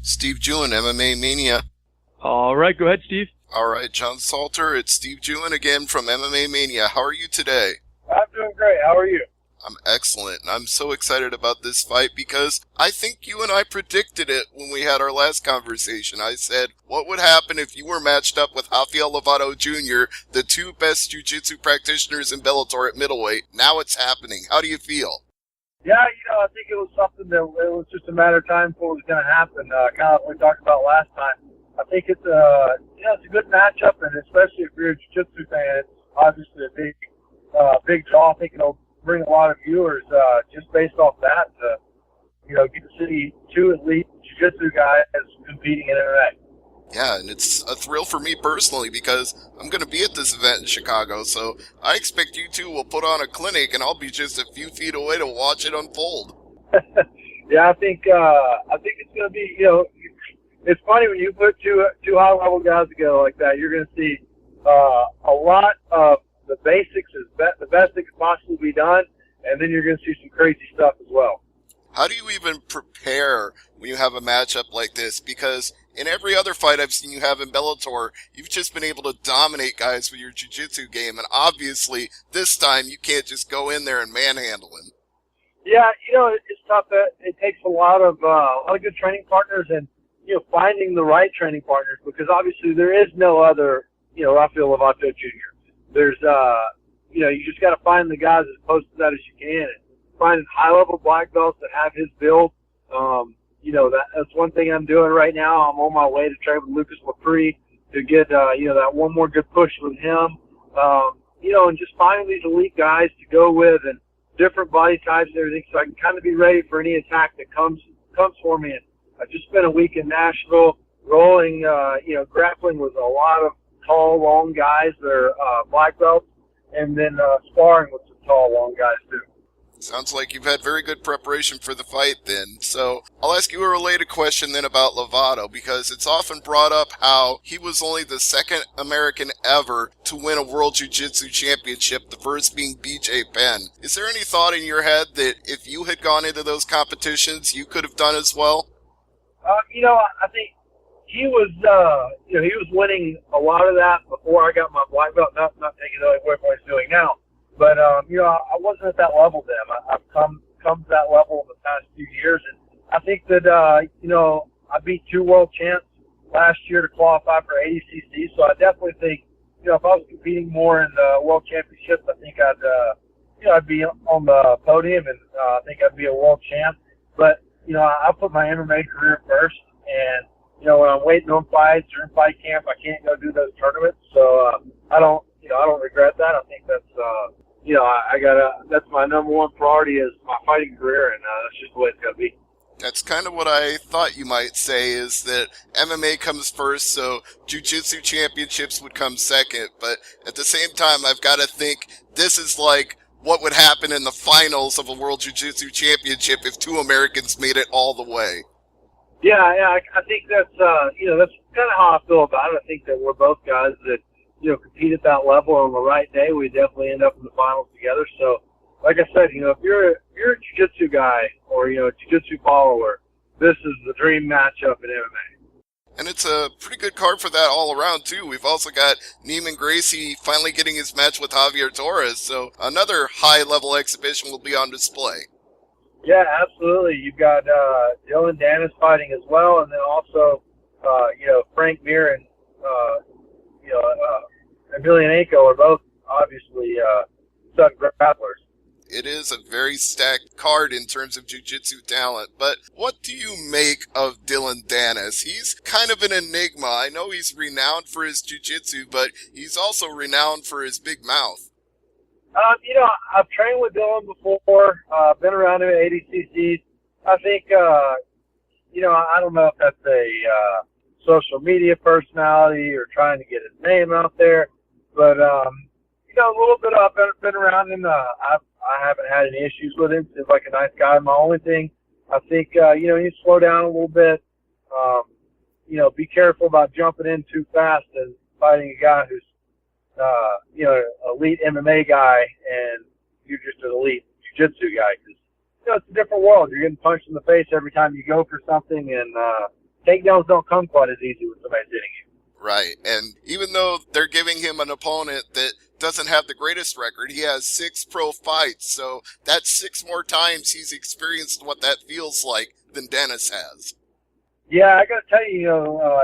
Steve Jewin, MMA Mania. All right, go ahead, Steve. All right, John Salter, it's Steve Jewin again from MMA Mania. How are you today? I'm doing great. How are you? I'm excellent, and I'm so excited about this fight because I think you and I predicted it when we had our last conversation. I said, what would happen if you were matched up with Rafael Lovato Jr., the two best jiu-jitsu practitioners in Bellator at middleweight? Now it's happening. How do you feel? Yeah, I think it was something that it was just a matter of time before it was going to happen. Kind of like we talked about last time. I think it's it's a good matchup, and especially if you're a jiu-jitsu fan, it's obviously a big draw. I think it'll bring a lot of viewers just based off that to, get to see two elite jiu-jitsu guys competing in MMA. Yeah, and it's a thrill for me personally because I'm going to be at this event in Chicago, so I expect you two will put on a clinic, and I'll be just a few feet away to watch it unfold. Yeah, I think it's going to be, it's funny when you put two high-level guys together like that, you're going to see a lot of the basics is the best that could possibly be done, and then you're going to see some crazy stuff as well. How do you even prepare when you have a matchup like this? Because in every other fight I've seen you have in Bellator, you've just been able to dominate guys with your jiu-jitsu game, and obviously this time you can't just go in there and manhandle him. Yeah, it's tough. It takes a lot of good training partners, and finding the right training partners, because obviously there is no other Rafael Lovato Jr. There's, you just got to find the guys as close to that as you can. And finding high-level black belts that have his build, that's one thing I'm doing right now. I'm on my way to train with Lucas Lepre to get, that one more good push with him. And just finding these elite guys to go with and different body types and everything, so I can kind of be ready for any attack that comes for me. And I just spent a week in Nashville rolling, grappling with a lot of tall, long guys that are black belts, and then sparring with some tall, long guys too. Sounds like you've had very good preparation for the fight then. So I'll ask you a related question then about Lovato, because it's often brought up how he was only the second American ever to win a World Jiu-Jitsu Championship, the first being BJ Penn. Is there any thought in your head that if you had gone into those competitions, you could have done as well? I think he was, he was winning a lot of that before I got my black belt. Not taking away what he's doing now, but I wasn't at that level then. I've come to that level in the past few years, and I think that I beat two world champs last year to qualify for ADCC. So I definitely think if I was competing more in the world championships, I think I'd be on the podium, and I think I'd be a world champ. But I put my MMA career first, and when I'm waiting on fights or in fight camp, I can't go do those tournaments. So I don't regret that. I think that's that's my number one priority is my fighting career, and that's just the way it's got to be. That's kind of what I thought you might say, is that MMA comes first, so Jiu-Jitsu championships would come second. But at the same time, I've got to think this is like what would happen in the finals of a World Jiu-Jitsu Championship if two Americans made it all the way. Yeah, I think that's that's kind of how I feel about it. I think that we're both guys that compete at that level. On the right day, we definitely end up in the finals together. So, like I said, if you're a jiu-jitsu guy or a jiu-jitsu follower, this is the dream matchup in MMA. And it's a pretty good card for that all around too. We've also got Neiman Gracie finally getting his match with Javier Torres, so another high-level exhibition will be on display. Yeah, absolutely. You've got Dylan Dennis fighting as well, and then also Frank Mir and Emelianenko are both obviously stud grapplers. It is a very stacked card in terms of jiu-jitsu talent, but what do you make of Dylan Dennis? He's kind of an enigma. I know he's renowned for his jiu-jitsu, but he's also renowned for his big mouth. I've trained with Dylan before, been around him at ADCC. I think, I don't know if that's a social media personality or trying to get his name out there, but, a little bit I've been around him. I haven't had any issues with him. Seems like a nice guy. My only thing, I think, you need to slow down a little bit. Be careful about jumping in too fast and fighting a guy who's elite MMA guy, and you're just an elite jiu-jitsu guy. Because it's a different world. You're getting punched in the face every time you go for something, and takedowns don't come quite as easy when somebody's hitting you. Right, and even though they're giving him an opponent that doesn't have the greatest record, he has 6 pro fights, so that's 6 more times he's experienced what that feels like than Dennis has. Yeah, I got to tell you,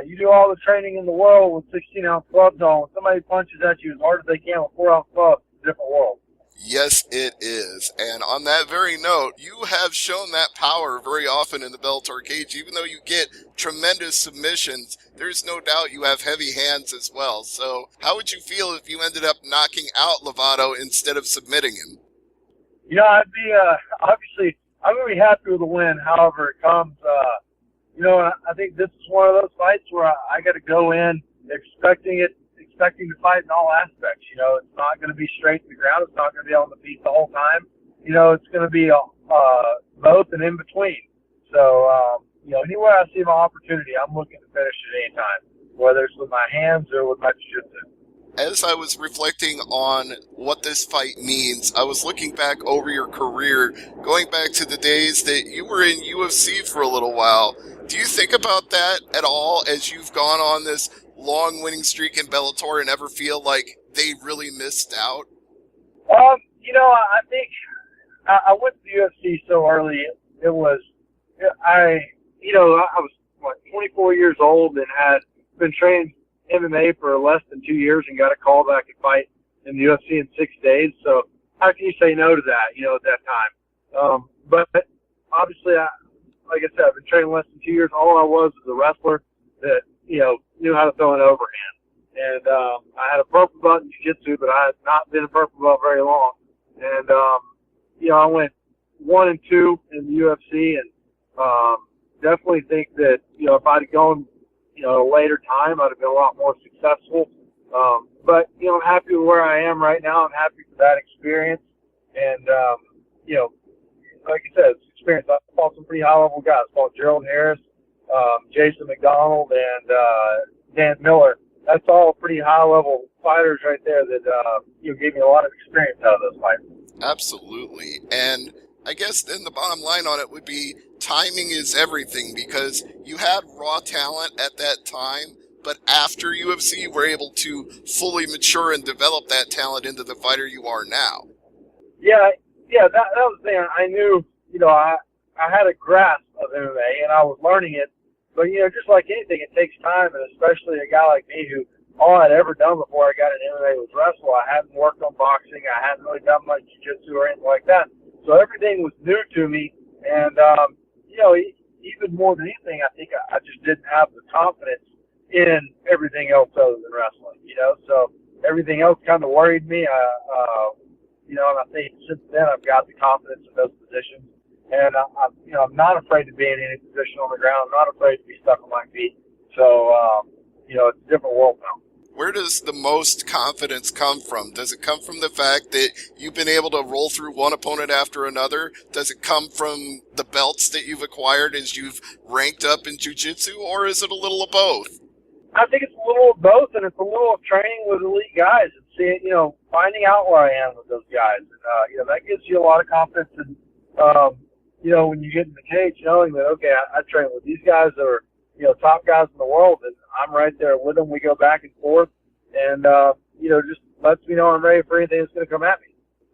you do all the training in the world with 16-ounce gloves on. When somebody punches at you as hard as they can with 4-ounce gloves, it's a different world. Yes, it is. And on that very note, you have shown that power very often in the Bellator cage. Even though you get tremendous submissions, there's no doubt you have heavy hands as well. So how would you feel if you ended up knocking out Lovato instead of submitting him? I'd be, obviously, I'm going to be happy with the win, however it comes. I think this is one of those fights where I got to go in expecting to fight in all aspects. It's not going to be straight to the ground. It's not going to be on the feet the whole time. It's going to be both and in between. So, anywhere I see my opportunity, I'm looking to finish at any time, whether it's with my hands or with my jiu-jitsu. As I was reflecting on what this fight means, I was looking back over your career, going back to the days that you were in UFC for a little while. Do you think about that at all as you've gone on this long winning streak in Bellator and ever feel like they really missed out? I think I went to the UFC so early. I was 24 years old and had been trained MMA for less than 2 years and got a call back and fight in the UFC in 6 days. So how can you say no to that, at that time? But obviously, like I said, I've been training less than 2 years. All I was a wrestler that, knew how to throw an overhand. And I had a purple belt in jiu-jitsu, but I had not been a purple belt very long. And, I went 1 and 2 in the UFC and definitely think that, if I'd have gone, a later time, I'd have been a lot more successful. But, I'm happy with where I am right now. I'm happy for that experience. And, like I said, it's experience. I fought some pretty high-level guys. I fought Gerald Harris, Jason McDonald, and Dan Miller. That's all pretty high-level fighters right there that, gave me a lot of experience out of those fights. Absolutely. And I guess then the bottom line on it would be timing is everything, because you had raw talent at that time, but after UFC, you were able to fully mature and develop that talent into the fighter you are now. Yeah, that was the thing. I knew, I had a grasp of MMA, and I was learning it. But, just like anything, it takes time, and especially a guy like me who all I'd ever done before I got into MMA was wrestle. I hadn't worked on boxing. I hadn't really done much jiu-jitsu or anything like that. So everything was new to me, and, even more than anything, I think I just didn't have the confidence in everything else other than wrestling, So everything else kind of worried me, and I think since then I've got the confidence in those positions. And I'm not afraid to be in any position on the ground. I'm not afraid to be stuck on my feet. So, it's a different world now. Where does the most confidence come from? Does it come from the fact that you've been able to roll through one opponent after another? Does it come from the belts that you've acquired as you've ranked up in jiu-jitsu, or is it a little of both? I think it's a little of both, and it's a little of training with elite guys and seeing, finding out where I am with those guys. And, that gives you a lot of confidence and, when you get in the cage, knowing that, okay, I train with these guys that are, top guys in the world, and I'm right there with them. We go back and forth, and, just lets me know I'm ready for anything that's going to come at me.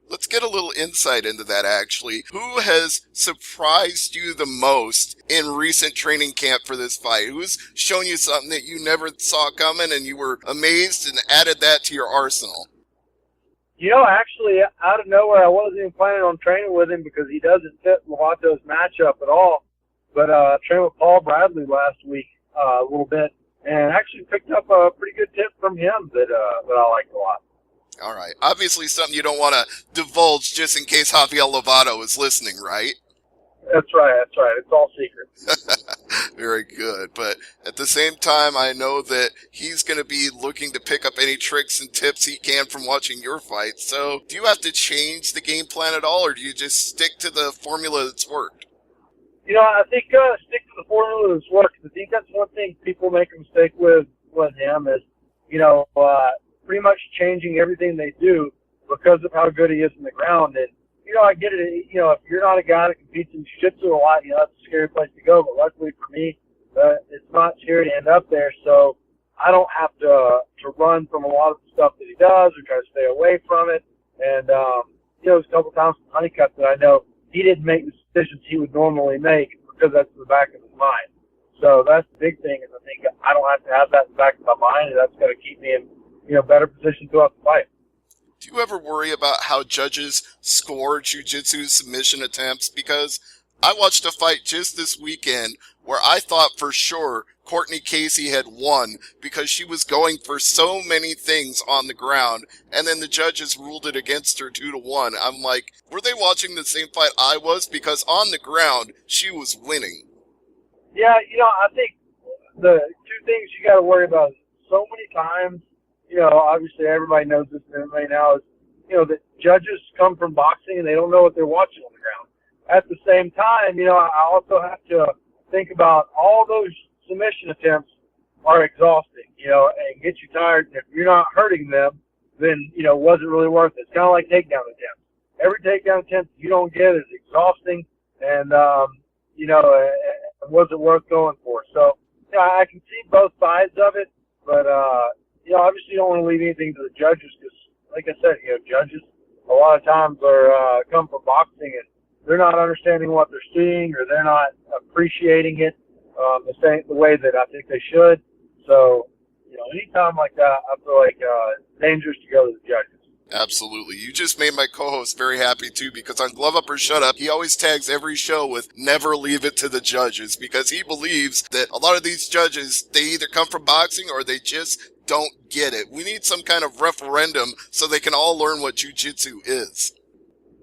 Let's get a little insight into that, actually. Who has surprised you the most in recent training camp for this fight? Who's shown you something that you never saw coming and you were amazed and added that to your arsenal? Actually, out of nowhere, I wasn't even planning on training with him because he doesn't fit Lovato's matchup at all. But I trained with Paul Bradley last week a little bit and actually picked up a pretty good tip from him that I liked a lot. All right. Obviously something you don't want to divulge just in case Rafael Lovato is listening, right? That's right. It's all secret. Very good. But at the same time, I know that he's going to be looking to pick up any tricks and tips he can from watching your fight. So do you have to change the game plan at all, or do you just stick to the formula that's worked? I think stick to the formula that's worked. I think that's one thing people make a mistake with him is, pretty much changing everything they do because of how good he is in the ground. And, I get it. If you're not a guy that competes in jiu-jitsu a lot, that's a scary place to go. But luckily for me, it's not scary to end up there. So I don't have to run from a lot of the stuff that he does or try to stay away from it. And, there's a couple times with Honeycutt that I know he didn't make the decisions he would normally make because that's in the back of his mind. So that's the big thing is I think I don't have to have that in the back of my mind, and that's going to keep me in, better position throughout the fight. Do you ever worry about how judges score jiu-jitsu submission attempts? Because I watched a fight just this weekend where I thought for sure Courtney Casey had won because she was going for so many things on the ground, and then the judges ruled it against her 2-1. I'm like, were they watching the same fight I was? Because on the ground, she was winning. Yeah, I think the two things you got to worry about is so many times, obviously everybody knows this in MMA now, is, that judges come from boxing and they don't know what they're watching on the ground. At the same time, I also have to think about all those submission attempts are exhausting, and get you tired. If you're not hurting them, then, was it really worth it? It's kind of like takedown attempts. Every takedown attempt you don't get is exhausting, and, was it worth going for? So, I can see both sides of it, but, obviously you don't want to leave anything to the judges because, like I said, judges a lot of times are come from boxing and they're not understanding what they're seeing or they're not appreciating it the way that I think they should. So, anytime like that, I feel like it's dangerous to go to the judges. Absolutely. You just made my co-host very happy, too, because on Glove Up or Shut Up, he always tags every show with never leave it to the judges, because he believes that a lot of these judges, they either come from boxing or they just don't get it. We need some kind of referendum so they can all learn what jiu-jitsu is.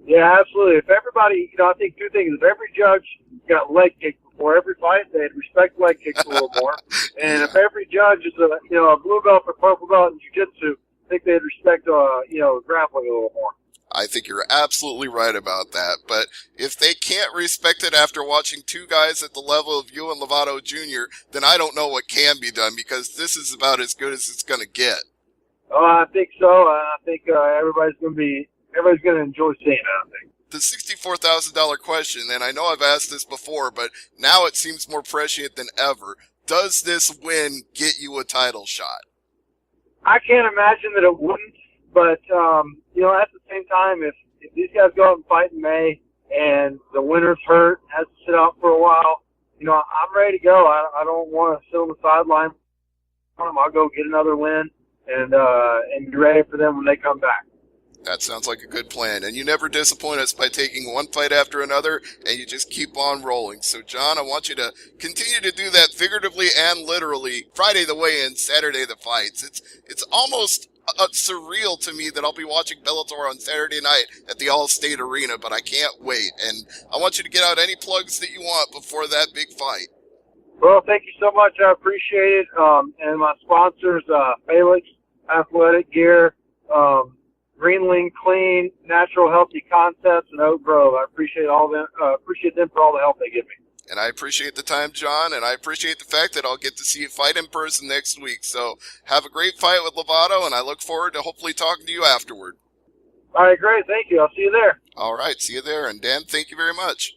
Yeah, absolutely. If everybody, I think two things. If every judge got leg kicked before every fight, they'd respect leg kicks a little more. And if every judge is a blue belt or purple belt in jiu-jitsu, I think they'd respect, grappling a little more. I think you're absolutely right about that. But if they can't respect it after watching two guys at the level of you and Lovato Jr., then I don't know what can be done, because this is about as good as it's going to get. Oh, I think so. I think everybody's going to enjoy seeing it, I think. The $64,000 question, and I know I've asked this before, but now it seems more prescient than ever. Does this win get you a title shot? I can't imagine that it wouldn't, but, at the same time, if these guys go out and fight in May and the winner's hurt, has to sit out for a while, I'm ready to go. I don't want to sit on the sideline. I'll go get another win and be ready for them when they come back. That sounds like a good plan, and you never disappoint us by taking one fight after another, and you just keep on rolling. So, John, I want you to continue to do that figuratively and literally. Friday the weigh-in, Saturday the fights. It's almost surreal to me that I'll be watching Bellator on Saturday night at the All-State Arena, but I can't wait. And I want you to get out any plugs that you want before that big fight. Well, thank you so much. I appreciate it. And my sponsors, Felix Athletic Gear, Greenling Clean, Natural Healthy Concepts, and Oak Grove. I appreciate appreciate them for all the help they give me. And I appreciate the time, John, and I appreciate the fact that I'll get to see you fight in person next week. So have a great fight with Lovato, and I look forward to hopefully talking to you afterward. All right, great. Thank you. I'll see you there. All right, see you there. And Dan, thank you very much.